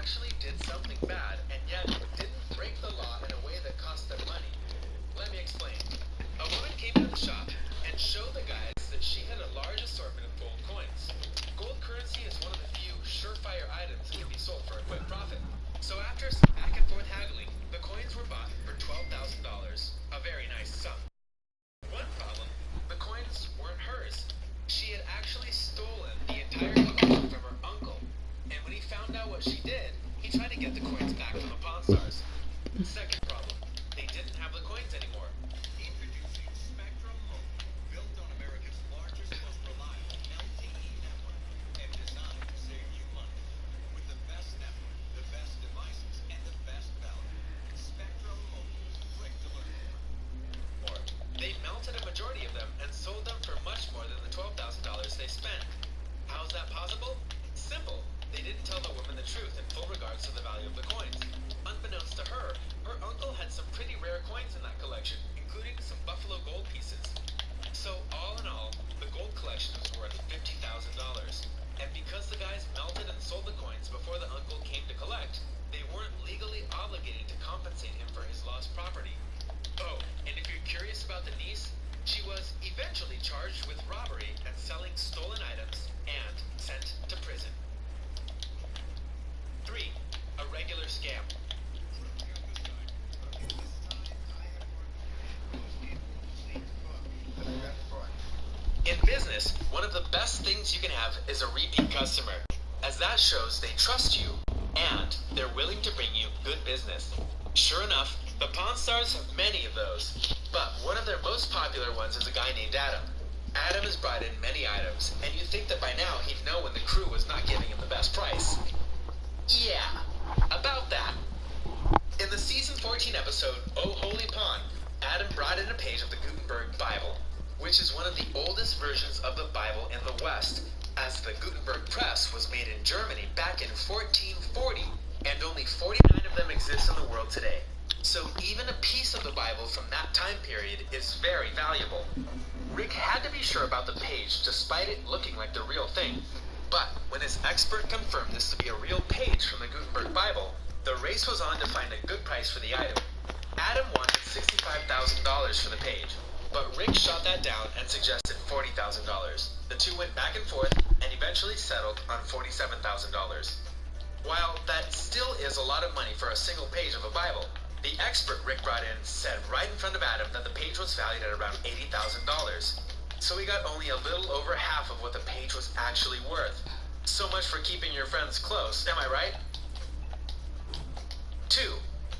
actually did something bad and yet didn't break the law in a way that cost them money. Let me explain. A woman came to the shop and showed the guys that she had a large assortment of gold coins. Gold currency is one of the few surefire items that can be sold for a quick profit. So after some back and forth haggling, the coins were bought for $12,000, a very nice sum. One problem, the coins weren't hers. She had actually stolen the entire collection from her uncle, and when he found out what she did, he tried to get the coins back from the Pawn Stars. Second problem, they didn't have the coins anymore. Introducing Spectrum Mobile, built on America's largest, most reliable LTE network, and designed to save you money. With the best network, the best devices, and the best value. Spectrum Mobile, quick to learn more. They melted a majority of them and sold them for much more than the $12,000 they spent. How is that possible? Simple. They didn't tell the woman the truth in full regards to the value of the coins. Unbeknownst to her, her uncle had some pretty rare coins in that collection, including some buffalo gold pieces. So all in all, the gold collection was worth $50,000. And because the guys melted and sold the coins before the uncle came to collect, they weren't legally obligated to compensate him for his lost property. Oh, and if you're curious about the niece, she was eventually charged with robbery and selling stolen items and sent to prison. 3. A regular scam. In business, one of the best things you can have is a repeat customer, as that shows they trust you and they're willing to bring you good business. Sure enough, the Pawn Stars have many of those, but one of their most popular ones is a guy named Adam. Adam has brought in many items, and you'd think that by now he'd know when the crew was not giving him the best price. Yeah, about that. In the season 14 episode, Oh Holy Pawn, Adam brought in a page of the Gutenberg Bible, which is one of the oldest versions of the Bible in the West, as the Gutenberg press was made in Germany back in 1440, and only 49 of them exist in the world today. So even a piece of the Bible from that time period is very valuable. Rick had to be sure about the page despite it looking like the real thing. But when his expert confirmed this to be a real page from the Gutenberg Bible, the race was on to find a good price for the item. Adam wanted $65,000 for the page, but Rick shot that down and suggested $40,000. The two went back and forth and eventually settled on $47,000. While that still is a lot of money for a single page of a Bible, the expert Rick brought in said right in front of Adam that the page was valued at around $80,000. So he got only a little over half of what the page was actually worth. So much for keeping your friends close, am I right? 2.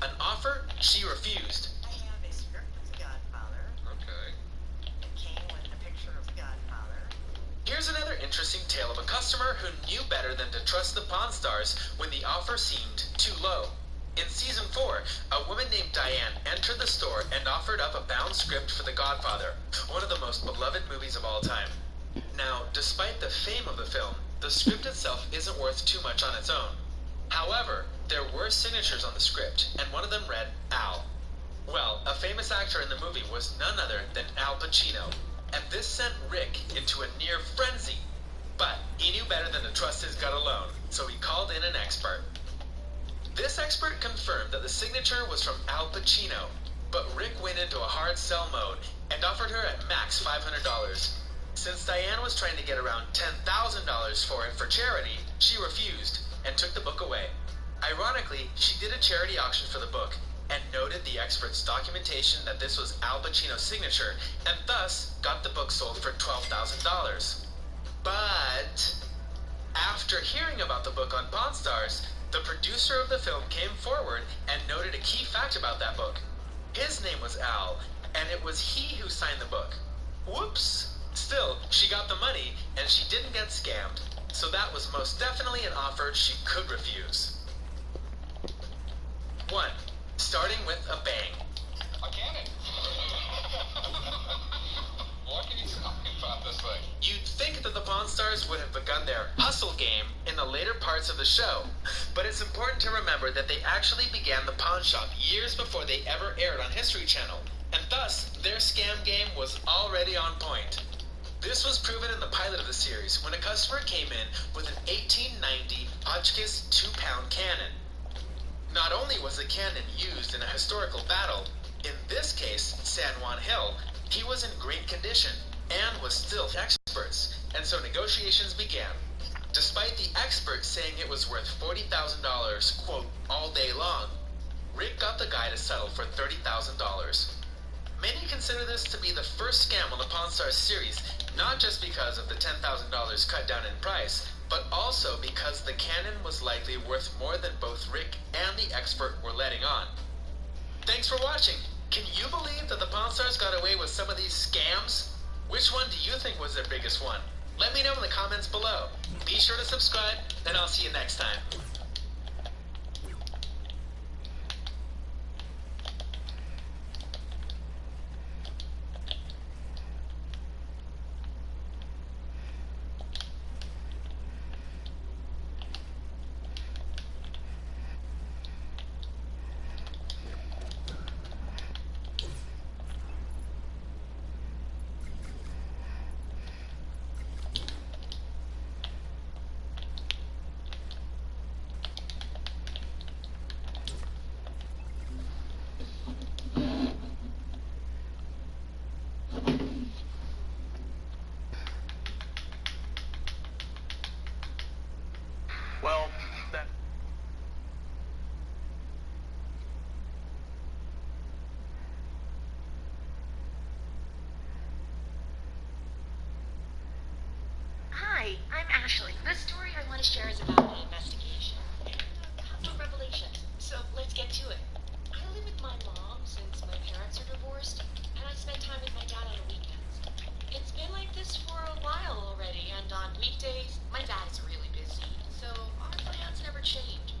An offer she refused. I have a script of The Godfather. Okay. It came with a picture of The Godfather. Here's another interesting tale of a customer who knew better than to trust the Pawn Stars when the offer seemed too low. In season 4, a woman named Diane entered the store and offered up a bound script for The Godfather, one of the most beloved movies of all time. Now, despite the fame of the film, the script itself isn't worth too much on its own. However, there were signatures on the script, and one of them read Al. Well, a famous actor in the movie was none other than Al Pacino, and this sent Rick into a near frenzy. But he knew better than to trust his gut alone, so he called in an expert. This expert confirmed that the signature was from Al Pacino, but Rick went into a hard sell mode and offered her at max $500. Since Diane was trying to get around $10,000 for it for charity, she refused and took the book away. Ironically, she did a charity auction for the book and noted the expert's documentation that this was Al Pacino's signature and thus got the book sold for $12,000. But after hearing about the book on Pawn Stars, the producer of the film came forward and noted a key fact about that book. His name was Al, and it was he who signed the book. Whoops! Still, she got the money, and she didn't get scammed, so that was most definitely an offer she could refuse. 1. Starting with a bang. A cannon. What can you tell me about this thing? You'd think that the Pawn Stars would have begun their hustle game in the later parts of the show, but it's important to remember that they actually began the pawn shop years before they ever aired on History Channel, and thus their scam game was already on point. This was proven in the pilot of the series when a customer came in with an 1890 Hotchkiss 2-pound cannon. Not only was the cannon used in a historical battle, in this case, San Juan Hill, he was in great condition and was still experts, and so negotiations began. Despite the experts saying it was worth $40,000, quote, all day long, Rick got the guy to settle for $30,000. Many consider this to be the first scam on the Pawn Stars series, not just because of the $10,000 cut down in price, but also because the cannon was likely worth more than both Rick and the expert were letting on. Thanks for watching. Can you believe that the Pawn Stars got away with some of these scams? Which one do you think was their biggest one? Let me know in the comments below. Be sure to subscribe, and I'll see you next time. Well, that... Hi, I'm Ashley. The story I want to share is about my investigation and a couple of revelations. So let's get to it. I live with my mom since my parents are divorced, and I spend time with my dad on the weekends. It's been like this for a while already, and on weekdays, my dad is really busy, so our plans never change.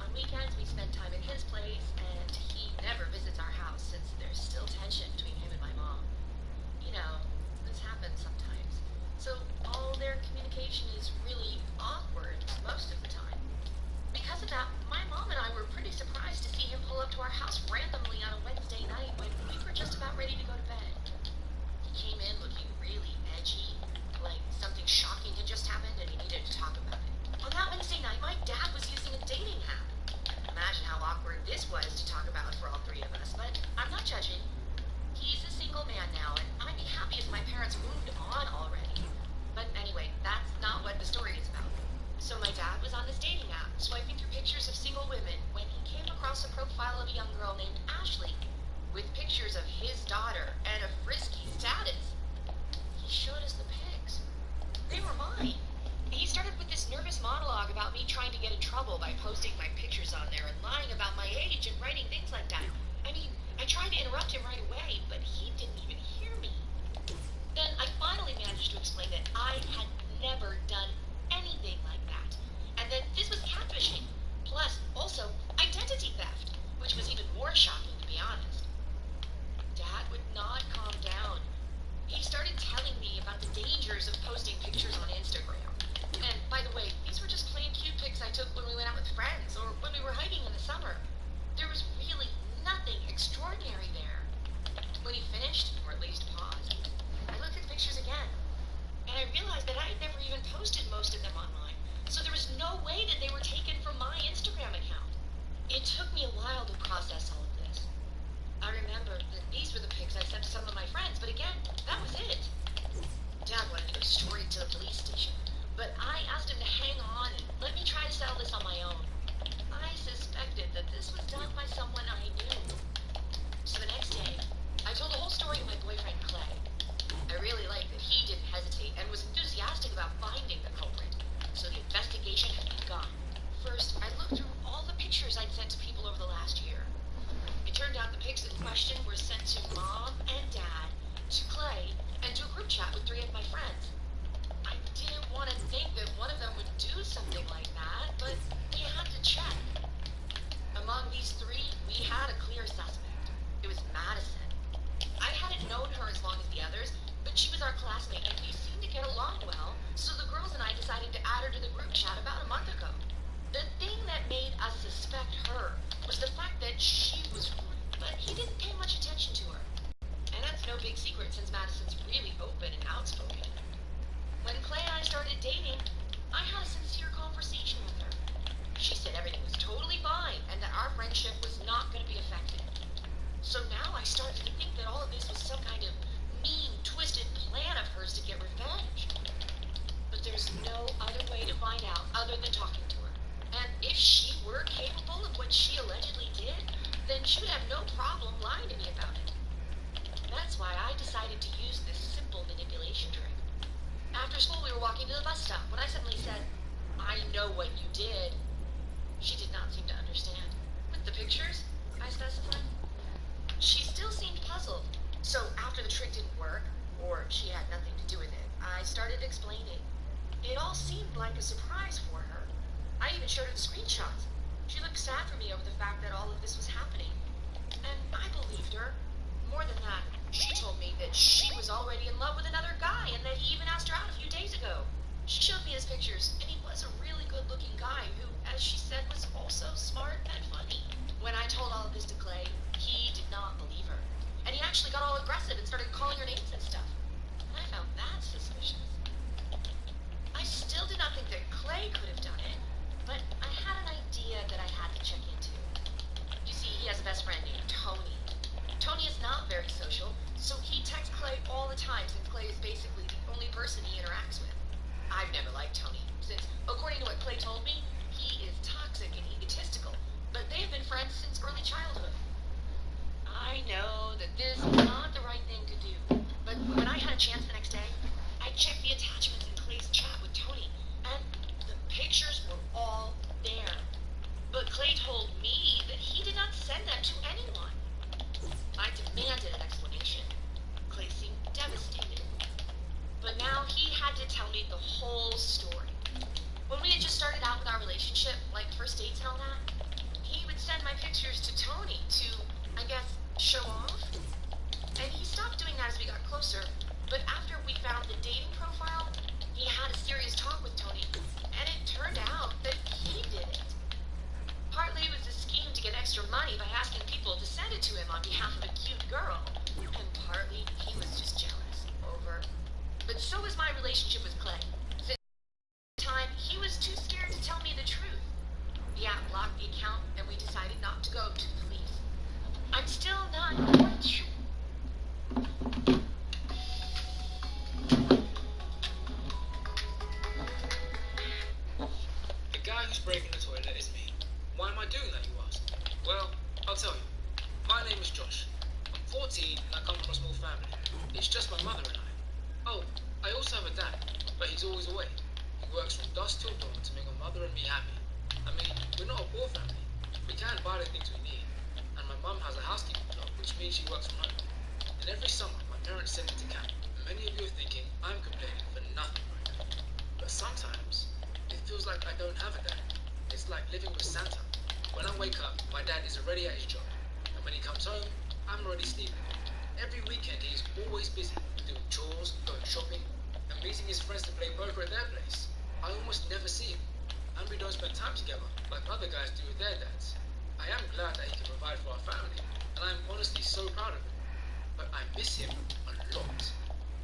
On weekends, we spend time at his place, and he never visits our house since there's still tension between him and my mom. You know, this happens sometimes. So all their communication is really awkward most of the time. Because of that, my mom and I were pretty surprised to see him pull up to our house randomly on a Wednesday night when we were just about ready to go to bed. He came in looking really edgy, like something shocking had just happened and he needed to talk about it. On that Wednesday night, my dad was using a dating app. Imagine how awkward this was to talk about for all three of us, but I'm not judging. He's a single man now, and I'd be happy if my parents moved on already. But anyway, that's not what the story is about. So my dad was on this dating app, swiping through pictures of single women, when he came across a profile of a young girl named Ashley, with pictures of his daughter and a frisky status. He showed us the pics. They were mine. He started with this nervous monologue about me trying to get in trouble by posting my pictures on there and lying about my age and writing things like that. I mean, I tried to interrupt him right away, but he didn't even hear me. Then I finally managed to explain that I had never done anything like that, and that this was catfishing, plus also identity theft, which was even more shocking, to be honest. Dad would not calm down. He started telling me about the dangers of posting pictures on Instagram. And by the way, these were just plain cute pics I took when we went out with friends or when we were hiking in the summer. There was really nothing extraordinary there. When he finished, or at least paused, I looked at the pictures again, and I realized that I had never even posted most of them online, so there was no way that they were taken from my Instagram account. It took me a while to process all of this. I remember that these were the pics I sent to some of my friends, but again, that was it. Dad wanted to go straight to the police station, but I asked him to hang on and let me try to settle this on my own. I suspected that this was done by someone I knew. So the next day, I told the whole story to my boyfriend Clay. I really liked that he didn't hesitate and was enthusiastic about finding the culprit, so the investigation had begun. First, I looked through all the pictures I'd sent to people over the last year. It turned out the pics in question were sent to Mom and Dad, to Clay, and to a group chat with 3 of my friends. I didn't want to think that one of them would do something like that, but we had to check. Among these 3, we had a clear suspect. It was Madison. I hadn't known her as long as the others, but she was our classmate and we seemed to get along well, so the girls and I decided to add her to the group chat about a month ago. The thing that made us suspect her was the fact that she was rude, but he didn't pay much attention to her. And that's no big secret since Madison's really open and outspoken. started to think that all of this was some kind of mean, twisted plan of hers to get revenge. But there's no other way to find out other than talking to her. And if she were capable of what she allegedly did, then she would have no problem lying to me about it. That's why I decided to use this simple manipulation trick. After school, we were walking to the bus stop when I suddenly said, "I know what you did." She did not seem to understand. "With the pictures?" I specified. She still seemed puzzled. So after the trick didn't work, or she had nothing to do with it, I started explaining. It all seemed like a surprise for her. I even showed her the screenshots. She looked sad for me over the fact that all of this was happening. And I believed her. More than that, she told me that she was already in love with another guy and that he even asked her out a few days ago. She showed me his pictures, and he was a really good-looking guy who, as she said, was also smart and funny. When I told all of this to Clay, he did not believe her. And he actually got all aggressive and started calling her names and stuff. And I found that suspicious. I still did not think that Clay could have done it, but I had an idea that I had to check into. You see, he has a best friend named Tony. Tony is not very social, so he texts Clay all the time since Clay is basically the only person he interacts with. I've never liked Tony, since, according to what Clay told me, he is toxic and egotistical, but they have been friends since early childhood. I know that this is not the right thing to do, but when I had a chance the next day, I checked the attachments in Clay's chat with Tony, and the pictures were all there. But Clay told me that he did not send them to anyone. I demanded an explanation. Clay seemed devastated. But now he had to tell me the whole story. When we had just started out with our relationship, like first dates and all that, he would send my pictures to Tony to, I guess, show off. And he stopped doing that as we got closer, but after we found the dating profile, he had a serious talk with Tony, and it turned out that he did it. Partly it was a scheme to get extra money by asking people to send it to him on behalf of a cute girl, and partly he was just jealous. Over. But so was my relationship with Clay. Since the time, he was too scared to tell me the truth. The app blocked the account, and we decided not to go to the police. I'm still not quite sure. The guy who's breaking the toilet is me. Why am I doing that, you ask? Well, I'll tell you. My name is Josh. I'm 14 and I come from a small family. It's just my mother and I. Oh, I also have a dad, but he's always away. He works from dusk till dawn to make my mother and me happy. I mean, we're not a poor family. We can buy the things we need. And my mum has a housekeeping job, which means she works from home. And every summer, my parents send me to camp. And many of you are thinking I'm complaining for nothing right now. But sometimes, it feels like I don't have a dad. It's like living with Santa. When I wake up, my dad is already at his job. And when he comes home, I'm already sleeping. Every weekend, he is always busy, doing chores, going shopping, and meeting his friends to play poker at their place. I almost never see him. And we don't spend time together, like other guys do with their dads. I am glad that he can provide for our family, and I am honestly so proud of him. But I miss him a lot.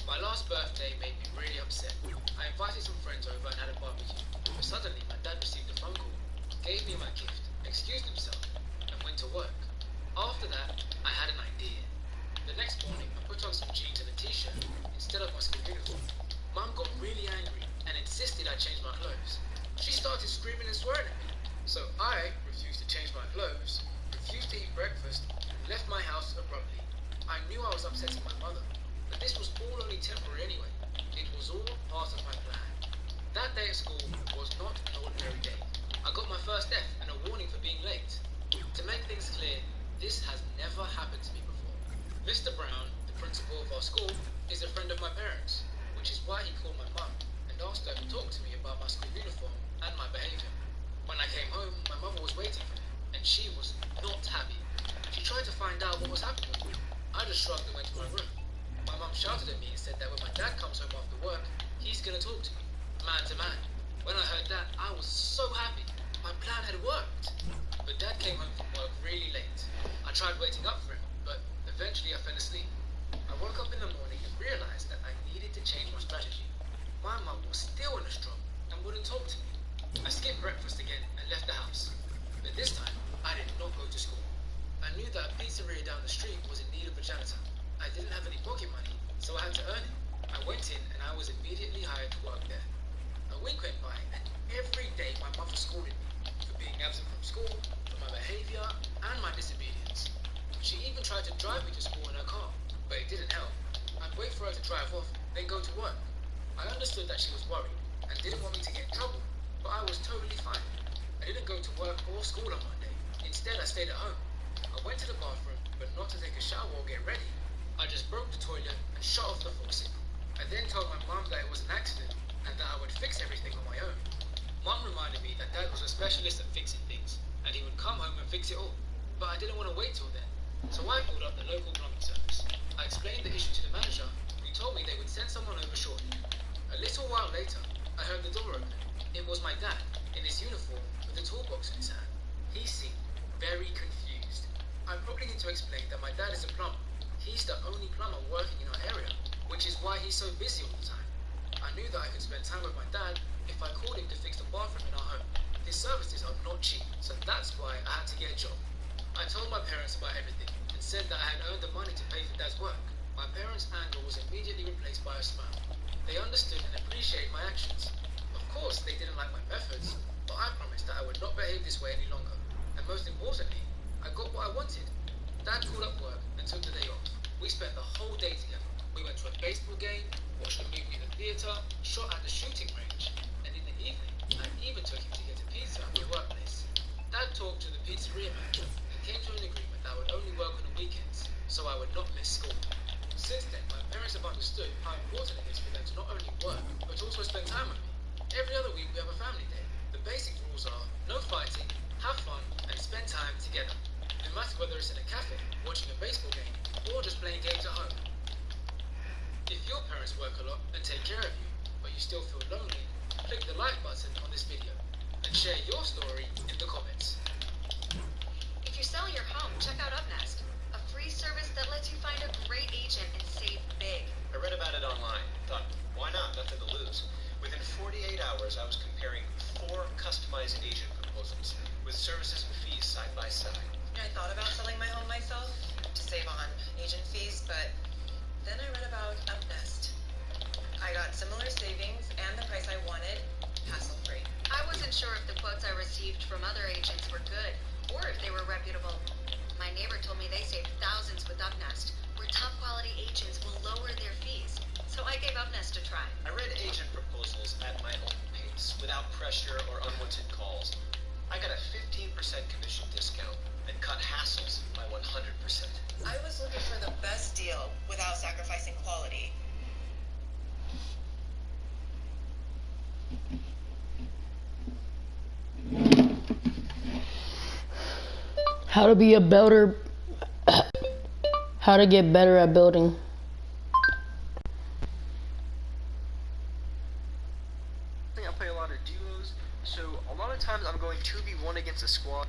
My last birthday made me really upset. I invited some friends over and had a barbecue. But suddenly, my dad received a phone call, gave me my gift, excused himself, and went to work. After that, I had an idea. The next morning, I put on some jeans and a t-shirt instead of my school uniform. Mum got really angry and insisted I change my clothes. She started screaming and swearing at me. So I refused to change my clothes, refused to eat breakfast, and left my house abruptly. I knew I was upsetting my mother, but this was all only temporary anyway. It was all part of my plan. That day at school was not an ordinary day. I got my first F and a warning for being late. To make things clear, this has never happened to me before. Mr. Brown, the principal of our school, is a friend of my parents, which is why he called my mum and asked her to talk to me about my school uniform and my behaviour. When I came home, my mother was waiting for me, and she was not happy. She tried to find out what was happening with me. I just shrugged and went to my room. My mum shouted at me and said that when my dad comes home after work, he's going to talk to me, man to man. When I heard that, I was so happy. My plan had worked. But dad came home from work really late. I tried waiting up for him, but eventually I fell asleep. I woke up in the morning and realised that I needed to change my strategy. My mum was still in a struggle and wouldn't talk to me. I skipped breakfast again and left the house. But this time, I did not go to school. I knew that a pizzeria down the street was in need of a janitor. I didn't have any pocket money, so I had to earn it. I went in and I was immediately hired to work there. A week went by, and every day my mother scolded me for being absent from school, for my behavior, and my disobedience. She even tried to drive me to school in her car, but it didn't help. I'd wait for her to drive off, then go to work. I understood that she was worried and didn't want me to get in trouble, but I was totally fine. I didn't go to work or school on Monday. Instead, I stayed at home. I went to the bathroom, but not to take a shower or get ready. I just broke the toilet and shut off the faucet. I then told my mum that it was an accident and that I would fix everything on my own. Mum reminded me that Dad was a specialist at fixing things, and he would come home and fix it all. But I didn't want to wait till then, so I called up the local plumbing service. I explained the issue to the manager, who told me they would send someone over shortly. A little while later, I heard the door open. It was my dad, in his uniform, with a toolbox in his hand. He seemed very confused. I probably need to explain that my dad is a plumber. He's the only plumber working in our area, which is why he's so busy all the time. I knew that I could spend time with my dad if I called him to fix the bathroom in our home. His services are not cheap, so that's why I had to get a job. I told my parents about everything and said that I had earned the money to pay for Dad's work. My parents' anger was immediately replaced by a smile. They understood and appreciated my actions. Of course, they didn't like my methods, but I promised that I would not behave this way any longer. And most importantly, I got what I wanted. Dad called up work and took the day off. We spent the whole day together. We went to a baseball game, watched a movie in the theater, shot at the shooting range, and in the evening, I even took him to get a pizza at my workplace. Dad talked to the pizzeria manager and came to an agreement that I would only work on the weekends, so I would not miss school. Since then, my parents have understood how important it is for them to not only work, but also spend time with me. Every other week we have a family day. The basic rules are no fighting, have fun, and spend time together. No matter whether it's in a cafe, watching a baseball game, or just playing games at home. If your parents work a lot and take care of you, but you still feel lonely, click the like button on this video and share your story in the comments. If you're selling your home, check out Upnest, a free service that lets you find a great agent and save big. I read about it online. Thought, why not? Nothing to lose. Within 48 hours, I was comparing 4 customized agent proposals with services and fees side by side. I thought about selling my home myself to save on agent fees, but then I read about Upnest. I got similar savings and the price I wanted, hassle-free. I wasn't sure if the quotes I received from other agents were good, or if they were reputable. My neighbor told me they saved thousands with Upnest, where top quality agents will lower their fees. So I gave Upnest a try. I read agent proposals at my own pace, without pressure or unwanted calls. I got a 15% commission discount and cut hassles by 100%. I was looking for the best deal without sacrificing quality. How to be a builder. How to get better at building. I play a lot of duos, so a lot of times I'm going 2v1 against a squad.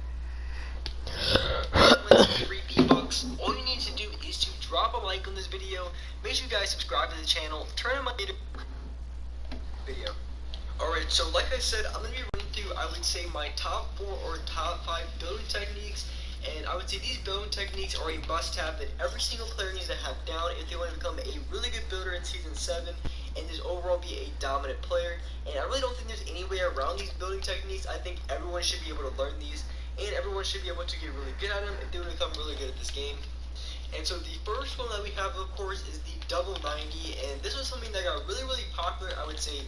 Wins 3 V-Bucks. All you need to do is to drop a like on this video, make sure you guys subscribe to the channel, turn on my video. Alright, so like I said, I'm going to be running through, I would say, my top 4 or top 5 building techniques. And I would say these building techniques are a must-have that every single player needs to have down if they want to become a really good builder in Season 7 and just overall be a dominant player. And I really don't think there's any way around these building techniques. I think everyone should be able to learn these, and everyone should be able to get really good at them if they want to become really good at this game. And so the first one that we have, of course, is the double 90, and this was something that got really, really popular, I would say,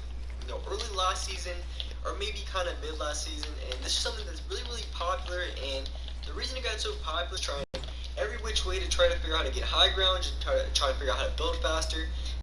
early last season, or maybe kind of mid last season, and this is something that's really, really popular. And the reason it got so popular is trying every which way to try to figure out how to get high ground, just try to figure out how to build faster.